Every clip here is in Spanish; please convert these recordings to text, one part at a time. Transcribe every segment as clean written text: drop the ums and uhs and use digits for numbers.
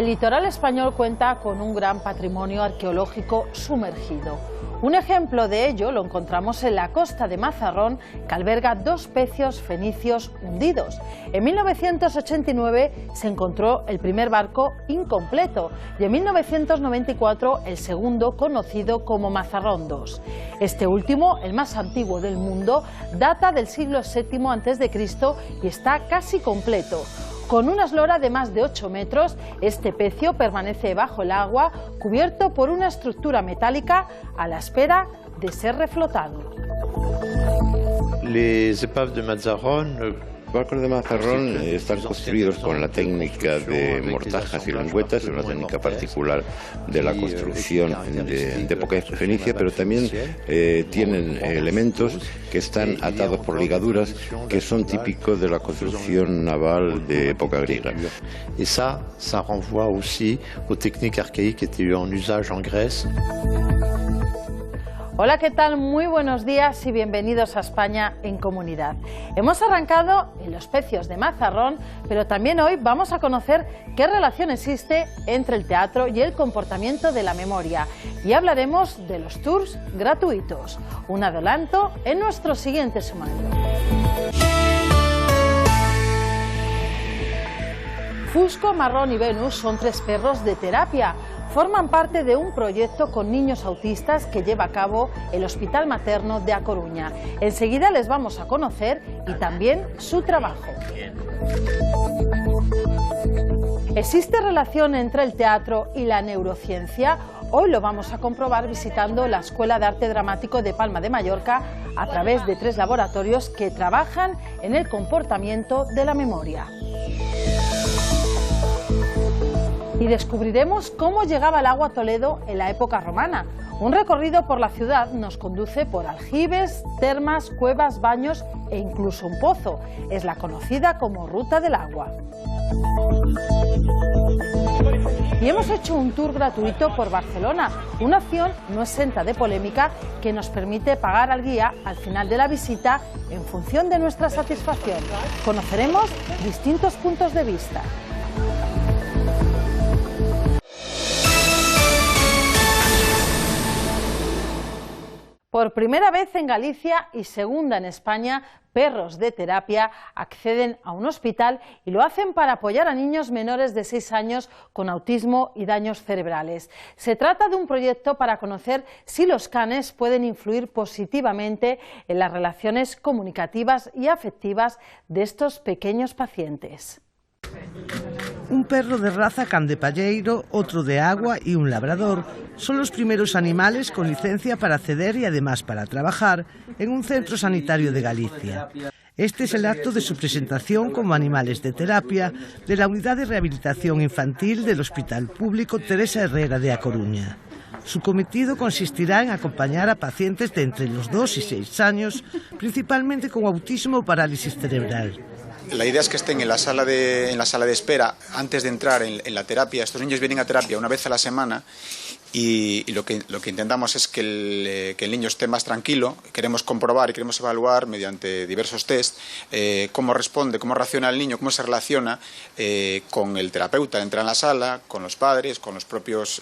El litoral español cuenta con un gran patrimonio arqueológico sumergido. Un ejemplo de ello lo encontramos en la costa de Mazarrón, que alberga 2 pecios fenicios hundidos. En 1989 se encontró el primer barco incompleto y en 1994 el segundo, conocido como Mazarrón II. Este último, el más antiguo del mundo, data del siglo VII a.C. y está casi completo. Con una eslora de más de 8 metros, este pecio permanece bajo el agua, cubierto por una estructura metálica a la espera de ser reflotado. Los barcos de Mazarrón están construidos con la técnica de mortajas y lengüetas, es una técnica particular de la construcción de época fenicia, pero también tienen elementos que están atados por ligaduras que son típicos de la construcción naval de época griega. Y ça renvoie aussi aux techniques archaïques qui étaient en usage en Grèce. Hola, ¿qué tal? Muy buenos días y bienvenidos a España en Comunidad. Hemos arrancado en los pecios de Mazarrón, pero también hoy vamos a conocer qué relación existe entre el teatro y el comportamiento de la memoria. Y hablaremos de los tours gratuitos. Un adelanto en nuestro siguiente sumario. Fusco, Marrón y Venus son 3 perros de terapia. Forman parte de un proyecto con niños autistas que lleva a cabo el Hospital Materno de A Coruña. Enseguida les vamos a conocer y también su trabajo. ¿Existe relación entre el teatro y la neurociencia? Hoy lo vamos a comprobar visitando la Escuela de Arte Dramático de Palma de Mallorca a través de 3 laboratorios que trabajan en el comportamiento de la memoria. Y descubriremos cómo llegaba el agua a Toledo en la época romana. Un recorrido por la ciudad nos conduce por aljibes, termas, cuevas, baños e incluso un pozo. Es la conocida como Ruta del Agua. Y hemos hecho un tour gratuito por Barcelona, una opción no exenta de polémica que nos permite pagar al guía al final de la visita en función de nuestra satisfacción. Conoceremos distintos puntos de vista. Por primera vez en Galicia y segunda en España, perros de terapia acceden a un hospital y lo hacen para apoyar a niños menores de 6 años con autismo y daños cerebrales. Se trata de un proyecto para conocer si los canes pueden influir positivamente en las relaciones comunicativas y afectivas de estos pequeños pacientes. Un perro de raza candepalleiro, otro de agua y un labrador son los primeros animales con licencia para acceder y además para trabajar en un centro sanitario de Galicia. Este es el acto de su presentación como animales de terapia de la Unidad de Rehabilitación Infantil del Hospital Público Teresa Herrera de A Coruña. Su cometido consistirá en acompañar a pacientes de entre los 2 y 6 años, principalmente con autismo o parálisis cerebral. La idea es que estén en la sala de espera antes de entrar en la terapia. Estos niños vienen a terapia una vez a la semana y lo que intentamos es que el niño esté más tranquilo. Queremos comprobar y queremos evaluar mediante diversos test cómo responde, cómo reacciona el niño, cómo se relaciona con el terapeuta. Entra en la sala, con los padres, con los propios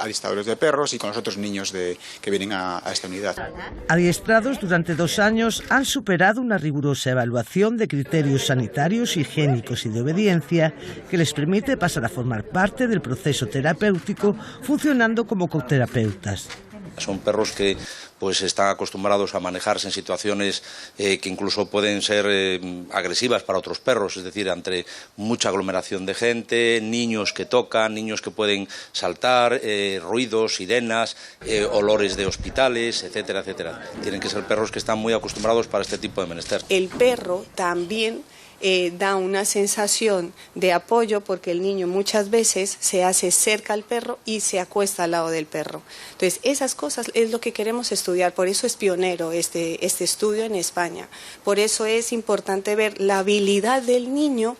adiestradores de perros y con los otros niños que vienen a esta unidad. Adiestrados durante 2 años, han superado una rigurosa evaluación de criterios sanitarios, higiénicos y de obediencia que les permite pasar a formar parte del proceso terapéutico funcionando como coterapeutas. Son perros que pues están acostumbrados a manejarse en situaciones que incluso pueden ser agresivas para otros perros, es decir, entre mucha aglomeración de gente, niños que tocan, niños que pueden saltar, ruidos, sirenas, olores de hospitales, etcétera, etcétera. Tienen que ser perros que están muy acostumbrados para este tipo de menester. El perro también da una sensación de apoyo porque el niño muchas veces se hace cerca al perro y se acuesta al lado del perro. Entonces esas cosas es lo que queremos estudiar, por eso es pionero este estudio en España. Por eso es importante ver la habilidad del niño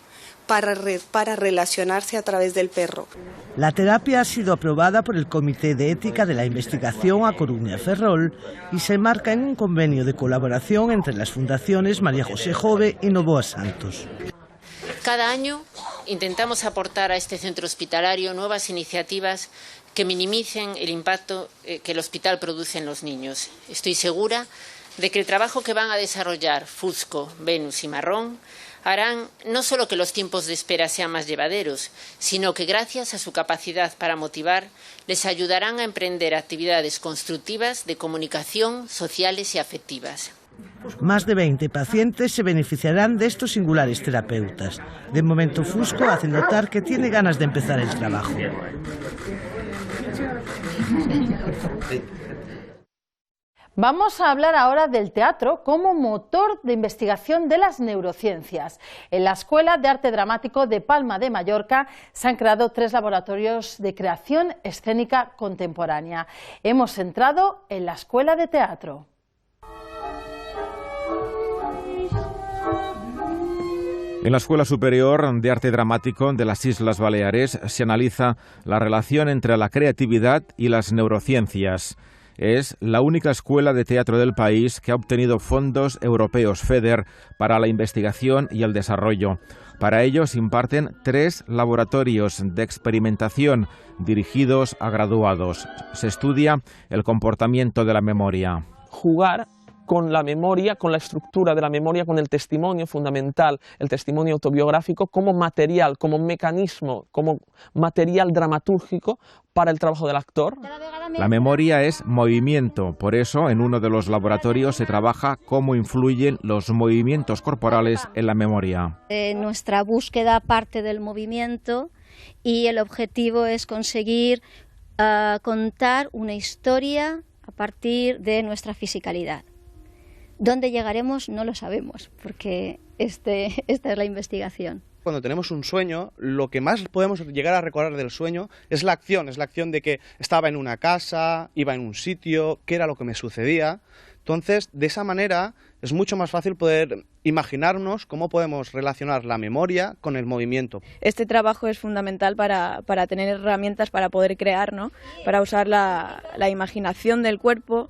para relacionarse a través del perro. La terapia ha sido aprobada por el Comité de Ética de la Investigación A Coruña Ferrol y se enmarca en un convenio de colaboración entre las fundaciones María José Jove y Novoa Santos. Cada año intentamos aportar a este centro hospitalario nuevas iniciativas que minimicen el impacto que el hospital produce en los niños. Estoy segura de que el trabajo que van a desarrollar Fusco, Venus y Marrón harán no solo que los tiempos de espera sean más llevaderos, sino que gracias a su capacidad para motivar les ayudarán a emprender actividades constructivas de comunicación, sociales y afectivas. Más de 20 pacientes se beneficiarán de estos singulares terapeutas. De momento, Fusco hace notar que tiene ganas de empezar el trabajo. Vamos a hablar ahora del teatro como motor de investigación de las neurociencias. En la Escuela de Arte Dramático de Palma de Mallorca se han creado 3 laboratorios de creación escénica contemporánea. Hemos entrado en la Escuela de Teatro. En la Escuela Superior de Arte Dramático de las Islas Baleares se analiza la relación entre la creatividad y las neurociencias. Es la única escuela de teatro del país que ha obtenido fondos europeos FEDER para la investigación y el desarrollo. Para ello se imparten 3 laboratorios de experimentación dirigidos a graduados. Se estudia el comportamiento de la memoria. Jugar con la memoria, con la estructura de la memoria, con el testimonio fundamental, el testimonio autobiográfico como material, como mecanismo, como material dramatúrgico para el trabajo del actor. La memoria es movimiento, por eso en uno de los laboratorios se trabaja cómo influyen los movimientos corporales en la memoria. Nuestra búsqueda parte del movimiento y el objetivo es conseguir contar una historia a partir de nuestra fisicalidad. ¿Dónde llegaremos? No lo sabemos, porque esta es la investigación. Cuando tenemos un sueño, lo que más podemos llegar a recordar del sueño es la acción de que estaba en una casa, iba en un sitio, qué era lo que me sucedía. Entonces, de esa manera es mucho más fácil poder imaginarnos cómo podemos relacionar la memoria con el movimiento. Este trabajo es fundamental para tener herramientas para poder crear, ¿no? Para usar la imaginación del cuerpo.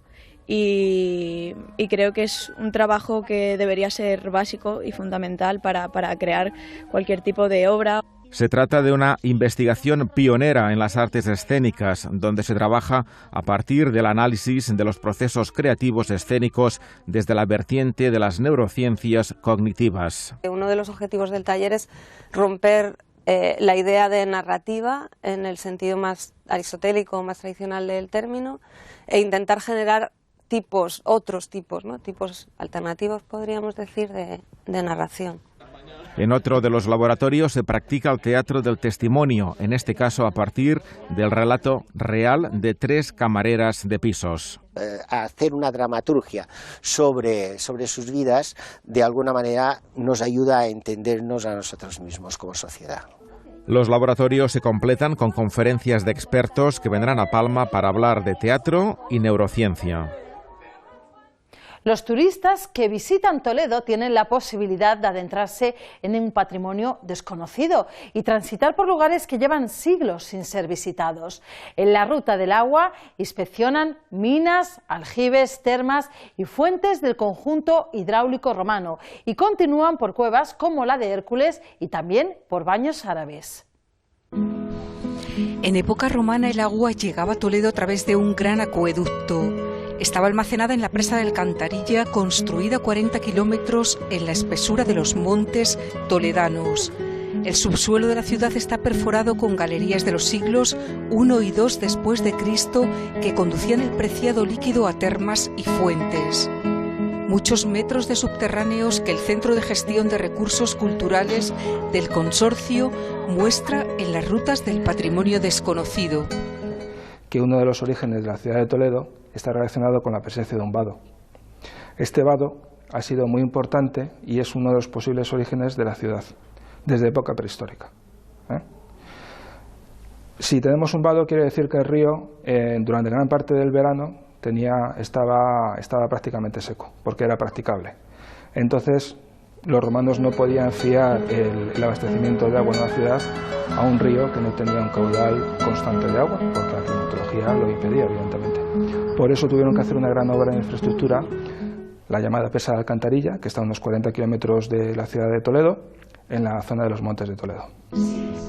Y creo que es un trabajo que debería ser básico y fundamental para crear cualquier tipo de obra. Se trata de una investigación pionera en las artes escénicas, donde se trabaja a partir del análisis de los procesos creativos escénicos desde la vertiente de las neurociencias cognitivas. Uno de los objetivos del taller es romper la idea de narrativa en el sentido más aristotélico, más tradicional del término, e intentar generar otros tipos, ¿no? Tipos alternativos, podríamos decir, de narración. En otro de los laboratorios se practica el teatro del testimonio, en este caso a partir del relato real de 3 camareras de pisos. Hacer una dramaturgia sobre sus vidas, de alguna manera nos ayuda a entendernos a nosotros mismos como sociedad. Los laboratorios se completan con conferencias de expertos que vendrán a Palma para hablar de teatro y neurociencia. Los turistas que visitan Toledo tienen la posibilidad de adentrarse en un patrimonio desconocido y transitar por lugares que llevan siglos sin ser visitados. En la Ruta del Agua inspeccionan minas, aljibes, termas y fuentes del conjunto hidráulico romano y continúan por cuevas como la de Hércules y también por baños árabes. En época romana el agua llegaba a Toledo a través de un gran acueducto. Estaba almacenada en la presa del Cantarilla, construida a 40 kilómetros en la espesura de los montes toledanos. El subsuelo de la ciudad está perforado con galerías de los siglos I y II después de Cristo que conducían el preciado líquido a termas y fuentes. Muchos metros de subterráneos que el Centro de Gestión de Recursos Culturales del Consorcio muestra en las rutas del patrimonio desconocido. Que uno de los orígenes de la ciudad de Toledo está relacionado con la presencia de un vado. Este vado ha sido muy importante y es uno de los posibles orígenes de la ciudad, desde época prehistórica. Si tenemos un vado, quiere decir que el río, durante gran parte del verano, estaba prácticamente seco, porque era practicable. Entonces, los romanos no podían fiar el abastecimiento de agua en la ciudad a un río que no tenía un caudal constante de agua, porque la climatología lo impedía, evidentemente. Por eso tuvieron que hacer una gran obra de infraestructura la llamada presa de Alcantarilla, que está a unos 40 kilómetros de la ciudad de Toledo, en la zona de los Montes de Toledo.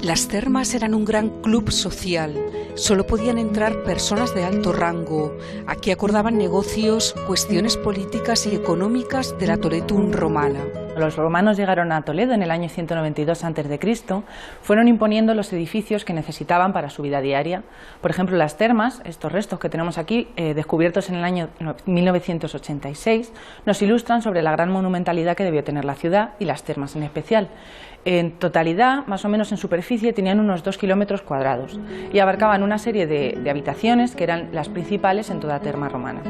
Las termas eran un gran club social. Solo podían entrar personas de alto rango. Aquí acordaban negocios, cuestiones políticas y económicas de la Toletum romana. Los romanos llegaron a Toledo en el año 192 a.C., fueron imponiendo los edificios que necesitaban para su vida diaria. Por ejemplo, las termas, estos restos que tenemos aquí, descubiertos en el año 1986, nos ilustran sobre la gran monumentalidad que debió tener la ciudad y las termas en especial. En totalidad, más o menos en superficie, tenían unos 2 kilómetros cuadrados y abarcaban una serie de habitaciones que eran las principales en toda terma romana.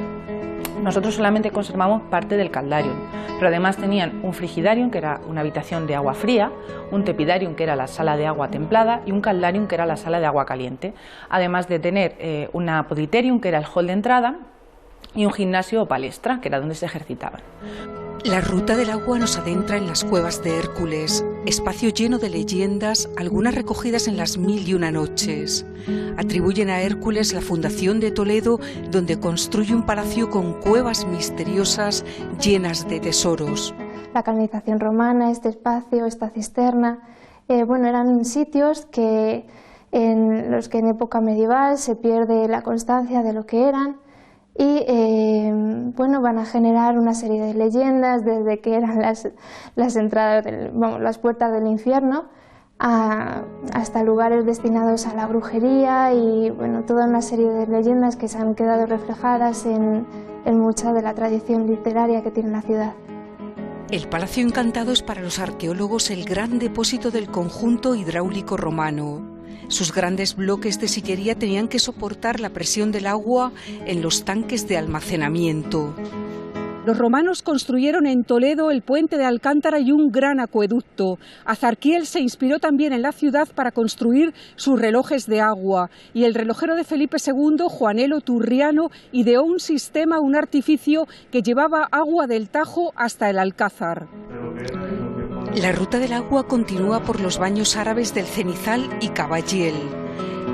Nosotros solamente conservamos parte del caldarium, pero además tenían un frigidarium, que era una habitación de agua fría, un tepidarium, que era la sala de agua templada, y un caldarium, que era la sala de agua caliente, además de tener una poditerium, que era el hall de entrada, y un gimnasio o palestra, que era donde se ejercitaban. La ruta del agua nos adentra en las cuevas de Hércules, espacio lleno de leyendas, algunas recogidas en las 1001 noches. Atribuyen a Hércules la fundación de Toledo, donde construye un palacio con cuevas misteriosas llenas de tesoros. La canalización romana, este espacio, esta cisterna, eran sitios en los que en época medieval se pierde la constancia de lo que eran. Y van a generar una serie de leyendas desde que eran las entradas, las puertas del infierno, hasta lugares destinados a la brujería y toda una serie de leyendas que se han quedado reflejadas en mucha de la tradición literaria que tiene la ciudad. El Palacio Encantado es para los arqueólogos el gran depósito del conjunto hidráulico romano. Sus grandes bloques de sillería tenían que soportar la presión del agua en los tanques de almacenamiento. Los romanos construyeron en Toledo el puente de Alcántara y un gran acueducto. Azarquiel se inspiró también en la ciudad para construir sus relojes de agua. Y el relojero de Felipe II, Juanelo Turriano, ideó un artificio que llevaba agua del Tajo hasta el Alcázar. La ruta del agua continúa por los baños árabes del Cenizal y Caballel.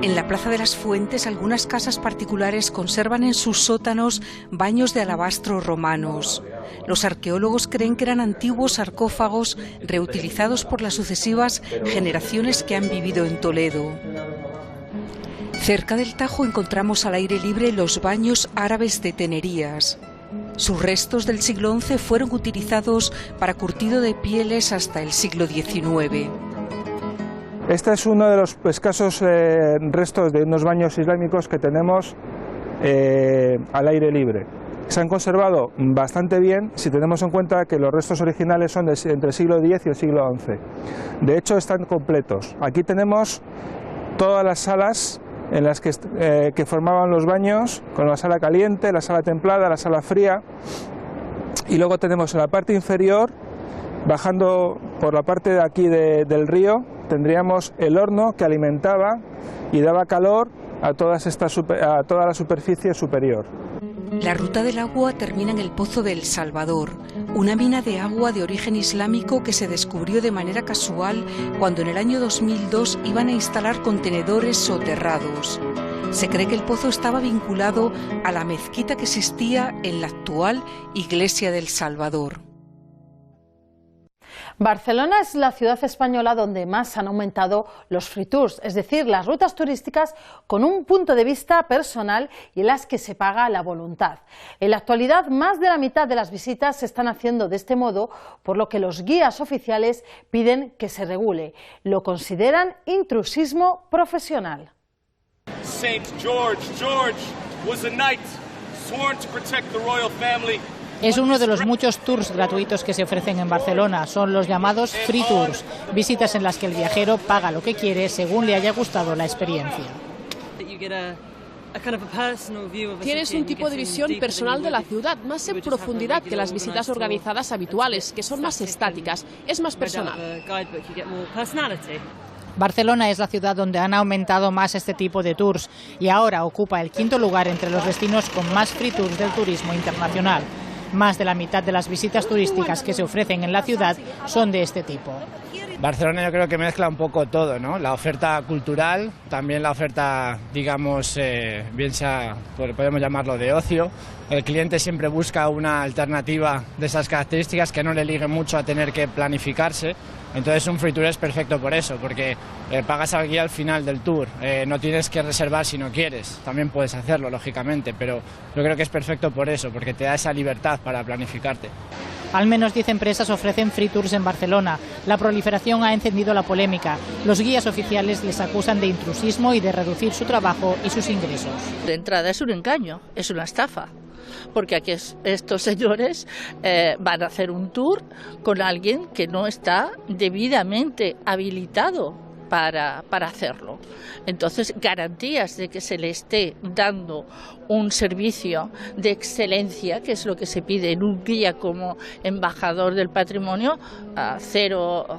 En la Plaza de las Fuentes, algunas casas particulares conservan en sus sótanos baños de alabastro romanos. Los arqueólogos creen que eran antiguos sarcófagos reutilizados por las sucesivas generaciones que han vivido en Toledo. Cerca del Tajo encontramos al aire libre los baños árabes de Tenerías. Sus restos del siglo XI fueron utilizados para curtido de pieles hasta el siglo XIX. Este es uno de los escasos restos de unos baños islámicos que tenemos al aire libre. Se han conservado bastante bien si tenemos en cuenta que los restos originales son entre el siglo X y el siglo XI. De hecho, están completos. Aquí tenemos todas las salas en las que formaban los baños, con la sala caliente, la sala templada, la sala fría, y luego tenemos en la parte inferior, bajando por la parte de aquí del río, tendríamos el horno que alimentaba y daba calor a toda la superficie superior. La ruta del agua termina en el Pozo del Salvador, una mina de agua de origen islámico que se descubrió de manera casual cuando en el año 2002 iban a instalar contenedores soterrados. Se cree que el pozo estaba vinculado a la mezquita que existía en la actual Iglesia del Salvador. Barcelona es la ciudad española donde más han aumentado los free tours, es decir, las rutas turísticas con un punto de vista personal y en las que se paga la voluntad. En la actualidad, más de la mitad de las visitas se están haciendo de este modo, por lo que los guías oficiales piden que se regule. Lo consideran intrusismo profesional. Saint George was a knight sworn to protect the royal family. Es uno de los muchos tours gratuitos que se ofrecen en Barcelona. Son los llamados free tours, visitas en las que el viajero paga lo que quiere según le haya gustado la experiencia. Tienes un tipo de visión personal de la ciudad, más en profundidad que las visitas organizadas habituales, que son más estáticas, es más personal. Barcelona es la ciudad donde han aumentado más este tipo de tours y ahora ocupa el 5º lugar entre los destinos con más free tours del turismo internacional. Más de la mitad de las visitas turísticas que se ofrecen en la ciudad son de este tipo. Barcelona yo creo que mezcla un poco todo, ¿no? La oferta cultural, también la oferta, digamos, bien sea, podemos llamarlo de ocio. El cliente siempre busca una alternativa de esas características que no le ligue mucho a tener que planificarse. Entonces un free tour es perfecto por eso, porque pagas aquí al final del tour, no tienes que reservar si no quieres, también puedes hacerlo lógicamente, pero yo creo que es perfecto por eso, porque te da esa libertad para planificarte. Al menos 10 empresas ofrecen free tours en Barcelona. La proliferación ha encendido la polémica. Los guías oficiales les acusan de intrusismo y de reducir su trabajo y sus ingresos. De entrada es un engaño, es una estafa. Porque aquí estos señores van a hacer un tour con alguien que no está debidamente habilitado para hacerlo. Entonces, garantías de que se le esté dando un servicio de excelencia, que es lo que se pide en un guía como embajador del patrimonio, cero.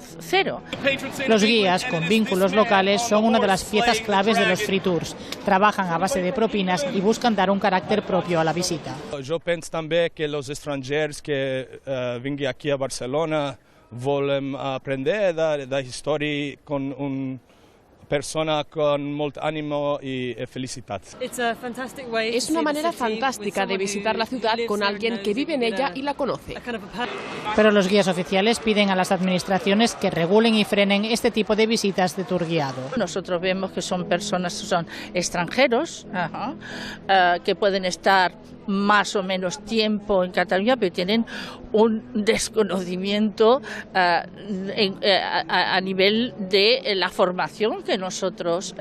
Los guías con vínculos locales son una de las piezas claves de los free tours. Trabajan a base de propinas y buscan dar un carácter propio a la visita. Yo pienso también que los extranjeros que vengan aquí a Barcelona volen aprender da historia con una persona con mucho ánimo y felicidad. Es una manera fantástica de visitar la ciudad con alguien que vive en ella y la conoce. Pero los guías oficiales piden a las administraciones que regulen y frenen este tipo de visitas de tour guiado. Nosotros vemos que son personas, son extranjeros, que pueden estar más o menos tiempo en Cataluña, pero tienen un desconocimiento a nivel de la formación que nosotros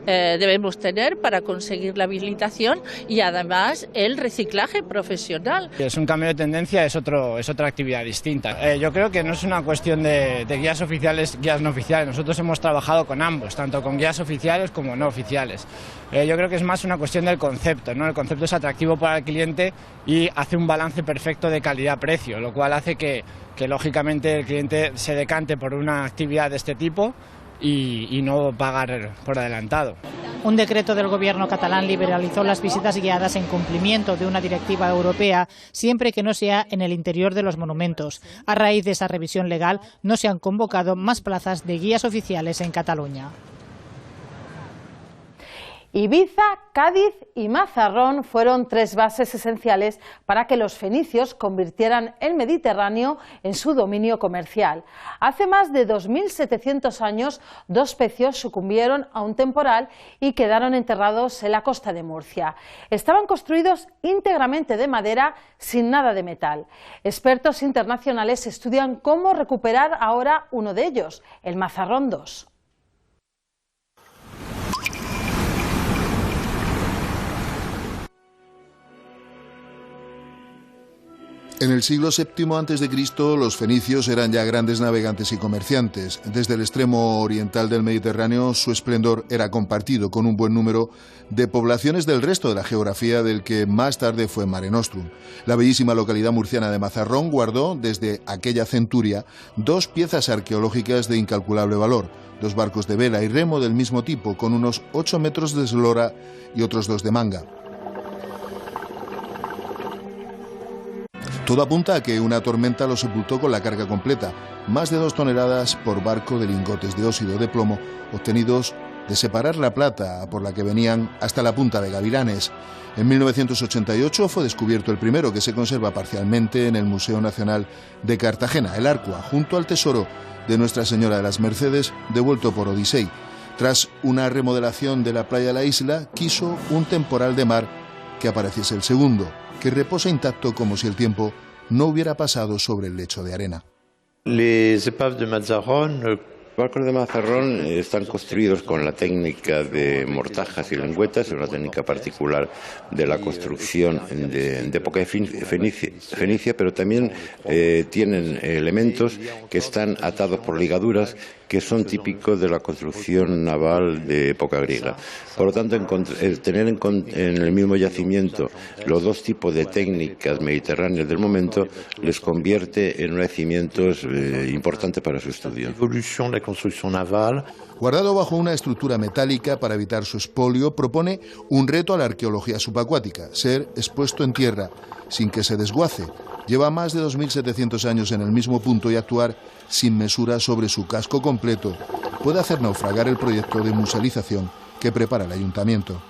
debemos tener para conseguir la habilitación y además el reciclaje profesional. Es un cambio de tendencia, es otra actividad distinta. Yo creo que no es una cuestión de guías oficiales, guías no oficiales. Nosotros hemos trabajado con ambos, tanto con guías oficiales como no oficiales. Yo creo que es más una cuestión del concepto, ¿no? El concepto es atractivo para el cliente y hace un balance perfecto de calidad-precio, lo cual hace que lógicamente el cliente se decante por una actividad de este tipo y no pagar por adelantado. Un decreto del gobierno catalán liberalizó las visitas guiadas en cumplimiento de una directiva europea, siempre que no sea en el interior de los monumentos. A raíz de esa revisión legal, no se han convocado más plazas de guías oficiales en Cataluña. Ibiza, Cádiz y Mazarrón fueron tres bases esenciales para que los fenicios convirtieran el Mediterráneo en su dominio comercial. Hace más de 2700 años, dos pecios sucumbieron a un temporal y quedaron enterrados en la costa de Murcia. Estaban construidos íntegramente de madera, sin nada de metal. Expertos internacionales estudian cómo recuperar ahora uno de ellos, el Mazarrón II. En el siglo VII a.C., los fenicios eran ya grandes navegantes y comerciantes. Desde el extremo oriental del Mediterráneo, su esplendor era compartido con un buen número de poblaciones del resto de la geografía del que más tarde fue Mare Nostrum. La bellísima localidad murciana de Mazarrón guardó, desde aquella centuria, dos piezas arqueológicas de incalculable valor, dos barcos de vela y remo del mismo tipo, con unos 8 metros de eslora y otros 2 de manga. Todo apunta a que una tormenta lo sepultó con la carga completa, más de 2 toneladas por barco de lingotes de óxido de plomo obtenidos de separar la plata por la que venían hasta la punta de Gavilanes. En 1988 fue descubierto el primero, que se conserva parcialmente en el Museo Nacional de Cartagena, el Arcua, junto al tesoro de Nuestra Señora de las Mercedes, devuelto por Odisei. Tras una remodelación de la playa de la isla, quiso un temporal de mar que apareciese el segundo, que reposa intacto como si el tiempo no hubiera pasado sobre el lecho de arena. Los barcos de Mazarrón están construidos con la técnica de mortajas y lengüetas, es una técnica particular de la construcción de época fenicia, pero también tienen elementos que están atados por ligaduras que son típicos de la construcción naval de época griega. Por lo tanto, tener en el mismo yacimiento los dos tipos de técnicas mediterráneas del momento les convierte en unos yacimientos importantes para su estudio. Evolución de la construcción naval. Guardado bajo una estructura metálica para evitar su expolio, propone un reto a la arqueología subacuática: ser expuesto en tierra sin que se desguace. Lleva más de 2.700 años en el mismo punto y actuar sin mesura sobre su casco completo puede hacer naufragar el proyecto de musealización que prepara el ayuntamiento.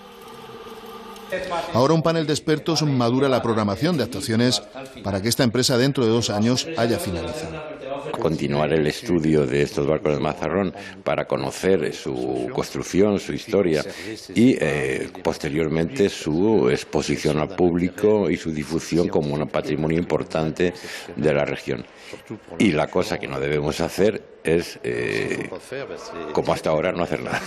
Ahora un panel de expertos madura la programación de actuaciones para que esta empresa dentro de 2 años haya finalizado. Continuar el estudio de estos barcos de Mazarrón para conocer su construcción, su historia y posteriormente su exposición al público y su difusión como un patrimonio importante de la región. Y la cosa que no debemos hacer es, como hasta ahora, no hacer nada.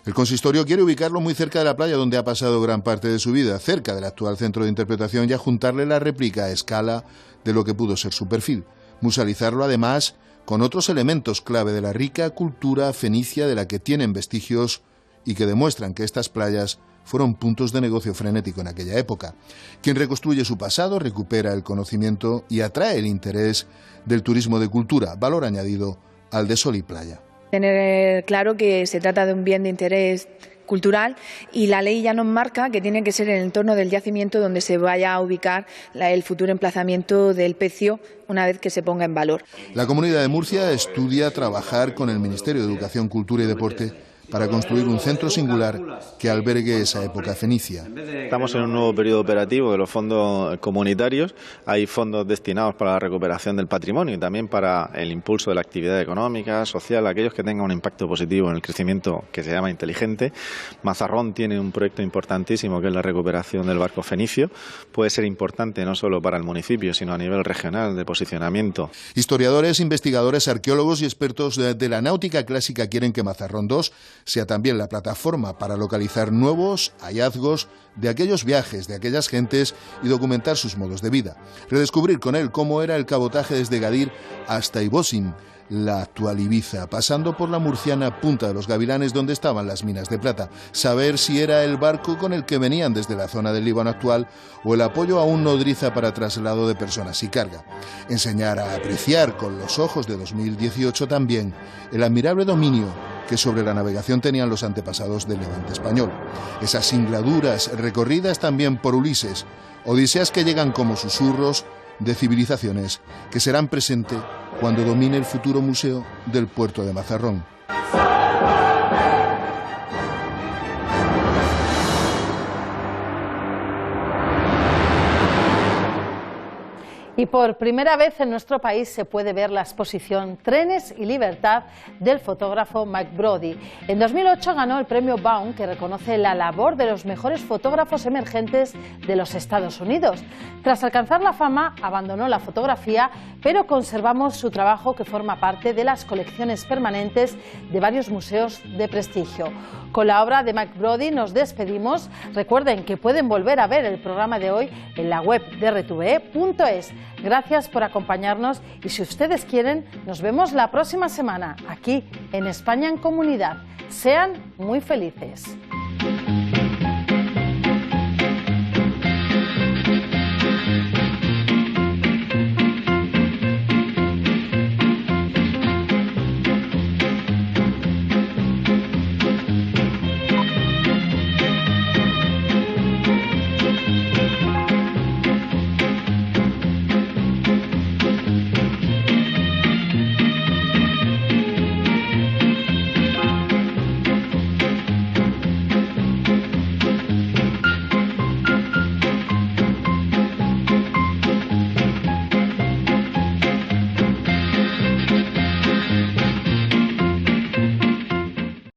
El consistorio quiere ubicarlo muy cerca de la playa donde ha pasado gran parte de su vida, cerca del actual centro de interpretación, y adjuntarle la réplica a escala de lo que pudo ser su perfil. Musealizarlo además con otros elementos clave de la rica cultura fenicia de la que tienen vestigios y que demuestran que estas playas fueron puntos de negocio frenético en aquella época. Quien reconstruye su pasado recupera el conocimiento y atrae el interés del turismo de cultura, valor añadido al de sol y playa. Tener claro que se trata de un bien de interés cultural y la ley ya nos marca que tiene que ser en el entorno del yacimiento donde se vaya a ubicar el futuro emplazamiento del pecio una vez que se ponga en valor. La Comunidad de Murcia estudia trabajar con el Ministerio de Educación, Cultura y Deporte para construir un centro singular que albergue esa época fenicia. Estamos en un nuevo periodo operativo de los fondos comunitarios. Hay fondos destinados para la recuperación del patrimonio y también para el impulso de la actividad económica, social, aquellos que tengan un impacto positivo en el crecimiento que se llama inteligente. Mazarrón tiene un proyecto importantísimo que es la recuperación del barco fenicio. Puede ser importante no solo para el municipio, sino a nivel regional de posicionamiento. Historiadores, investigadores, arqueólogos y expertos de la náutica clásica quieren que Mazarrón II sea también la plataforma para localizar nuevos hallazgos de aquellos viajes, de aquellas gentes y documentar sus modos de vida. Redescubrir con él cómo era el cabotaje desde Gadir hasta Ibosin, la actual Ibiza, pasando por la murciana Punta de los Gavilanes donde estaban las minas de plata. Saber si era el barco con el que venían desde la zona del Líbano actual o el apoyo a un nodriza para traslado de personas y carga. Enseñar a apreciar con los ojos de 2018 también el admirable dominio que sobre la navegación tenían los antepasados del Levante español. Esas singladuras recorridas también por Ulises, odiseas que llegan como susurros de civilizaciones que serán presente cuando domine el futuro museo del puerto de Mazarrón. Y por primera vez en nuestro país se puede ver la exposición Trenes y Libertad del fotógrafo Mike Brodie. En 2008 ganó el premio Baum, que reconoce la labor de los mejores fotógrafos emergentes de los Estados Unidos. Tras alcanzar la fama, abandonó la fotografía, pero conservamos su trabajo que forma parte de las colecciones permanentes de varios museos de prestigio. Con la obra de Mike Brodie nos despedimos. Recuerden que pueden volver a ver el programa de hoy en la web de rtve.es. Gracias por acompañarnos y si ustedes quieren, nos vemos la próxima semana aquí en España en Comunidad. Sean muy felices.